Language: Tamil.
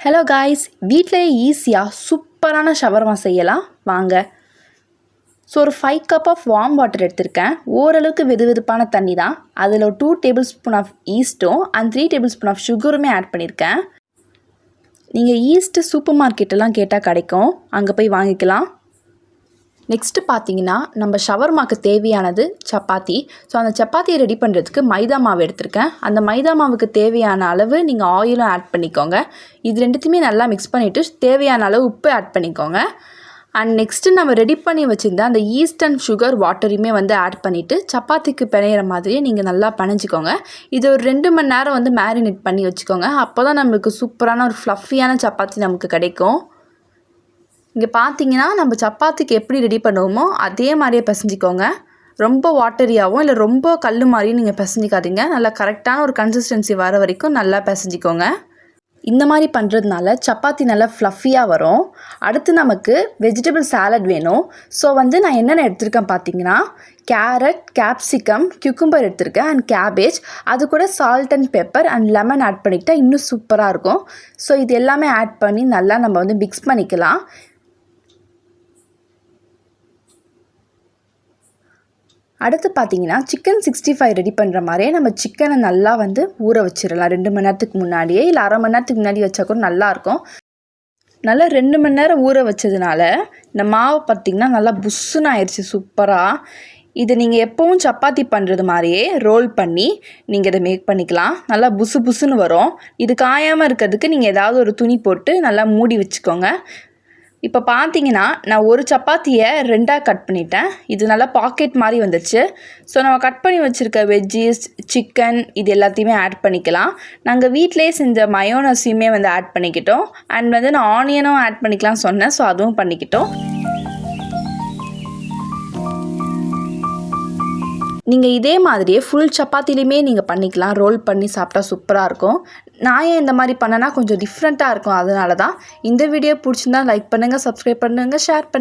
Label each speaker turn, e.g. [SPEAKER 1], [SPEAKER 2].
[SPEAKER 1] ஹலோ காய்ஸ், வீட்டிலேயே ஈஸியாக சூப்பரான ஷவர்மா செய்யலாம் வாங்க. ஸோ ஒரு 5 கப் ஆஃப் வார்ம் வாட்டர் எடுத்திருக்கேன். ஓரளவுக்கு வெதுவெதுப்பான தண்ணி தான். அதில் 2 டேபிள் ஸ்பூன் ஆஃப் ஈஸ்ட்டும் அண்ட் 3 டேபிள் ஸ்பூன் ஆஃப் சுகருமே ஆட் பண்ணியிருக்கேன். நீங்கள் ஈஸ்ட்டு சூப்பர் மார்க்கெட்டெல்லாம் கேட்டால் கிடைக்கும், அங்கே போய் வாங்கிக்கலாம். நெக்ஸ்ட்டு பார்த்தீங்கன்னா நம்ம ஷவர்மாக்கு தேவையானது சப்பாத்தி. ஸோ அந்த சப்பாத்தியை ரெடி பண்ணுறதுக்கு மைதா மாவு எடுத்திருக்கேன். அந்த மைதா மாவுக்கு தேவையான அளவு நீங்கள் ஆயிலும் ஆட் பண்ணிக்கோங்க. இது ரெண்டுத்தையுமே நல்லா மிக்ஸ் பண்ணிவிட்டு தேவையான அளவு உப்பு ஆட் பண்ணிக்கோங்க. அண்ட் நெக்ஸ்ட்டு நம்ம ரெடி பண்ணி வச்சுருந்த அந்த ஈஸ்ட் அண்ட் சுகர் வாட்டரையுமே ஆட் பண்ணிவிட்டு சப்பாத்திக்கு பிணையிற மாதிரியே நீங்கள் நல்லா பனைஞ்சிக்கோங்க. இது ஒரு 2 மணி நேரம் மேரினேட் பண்ணி வச்சுக்கோங்க. அப்போ தான் நம்மளுக்கு சூப்பரான ஒரு ஃப்ளஃபியான சப்பாத்தி நமக்கு கிடைக்கும். இங்கே பார்த்தீங்கன்னா நம்ம சப்பாத்திக்கு எப்படி ரெடி பண்ணுவோமோ அதே மாதிரியே பிசைஞ்சிக்கோங்க. ரொம்ப வாட்டரியாகவும் இல்லை ரொம்ப கல் மாதிரியும் நீங்கள் பிசைஞ்சிக்காதீங்க. நல்லா கரெக்டான ஒரு கன்சிஸ்டன்சி வர வரைக்கும் நல்லா பிசைஞ்சிக்கோங்க. இந்த மாதிரி பண்ணுறதுனால சப்பாத்தி நல்லா ஃப்ளஃபியாக வரும். அடுத்து நமக்கு வெஜிடபிள் சாலட் வேணும். ஸோ நான் என்னென்ன எடுத்திருக்கேன் பார்த்தீங்கன்னா கேரட், கேப்சிகம், கியூக்கும்பர் எடுத்திருக்கேன் அண்ட் கேபேஜ். அது கூட salt and pepper and lemon add பண்ணிக்கிட்டால் இன்னும் சூப்பராக இருக்கும். ஸோ இது எல்லாமே ஆட் பண்ணி நல்லா நம்ம மிக்ஸ் பண்ணிக்கலாம். அடுத்து பார்த்தீங்கன்னா சிக்கன் 65 ரெடி பண்ணுற மாதிரியே நம்ம சிக்கனை நல்லா ஊற வச்சிடலாம். 2 மணி நேரத்துக்கு முன்னாடியே இல்லை அரை மணி நேரத்துக்கு முன்னாடி வச்சா கூட நல்லாயிருக்கும். நல்லா 2 மணி நேரம் ஊற வச்சதுனால இந்த மாவு பார்த்திங்கன்னா நல்லா புஷ்ஷுன்னு ஆயிடுச்சு சூப்பராக. இதை நீங்கள் எப்போவும் சப்பாத்தி பண்ணுறது மாதிரியே ரோல் பண்ணி நீங்கள் இதை மேக் பண்ணிக்கலாம். நல்லா புசு புசுன்னு வரும். இது காயாமல் இருக்கிறதுக்கு நீங்கள் ஏதாவது ஒரு துணி போட்டு நல்லா மூடி வச்சுக்கோங்க. இப்போ பார்த்தீங்கன்னா நான் ஒரு சப்பாத்தியை 2ஆக கட் பண்ணிட்டேன். இது நல்லா பாக்கெட் மாதிரி வந்துடுச்சு. ஸோ நம்ம கட் பண்ணி வச்சுருக்க வெஜ்ஜீஸ், சிக்கன் இது எல்லாத்தையுமே ஆட் பண்ணிக்கலாம். நாங்கள் வீட்டிலேயே செஞ்ச மயோனஸையுமே ஆட் பண்ணிக்கிட்டோம். அண்ட் நான் ஆனியனும் ஆட் பண்ணிக்கலாம் சொன்னேன். ஸோ அதுவும் பண்ணிக்கிட்டோம். நீங்கள் இதே மாதிரியே ஃபுல் சப்பாத்திலையுமே நீங்கள் பண்ணிக்கலாம். ரோல் பண்ணி சாப்பிட்டா சூப்பராக இருக்கும். நான் ஏன் இந்த மாதிரி பண்ணேன்னா கொஞ்சம் டிஃப்ரெண்ட்டாக இருக்கும். அதனால தான். இந்த வீடியோ பிடிச்சிருந்தா லைக் பண்ணுங்கள், சப்ஸ்கிரைப் பண்ணுங்கள், ஷேர் பண்ணுங்கள்.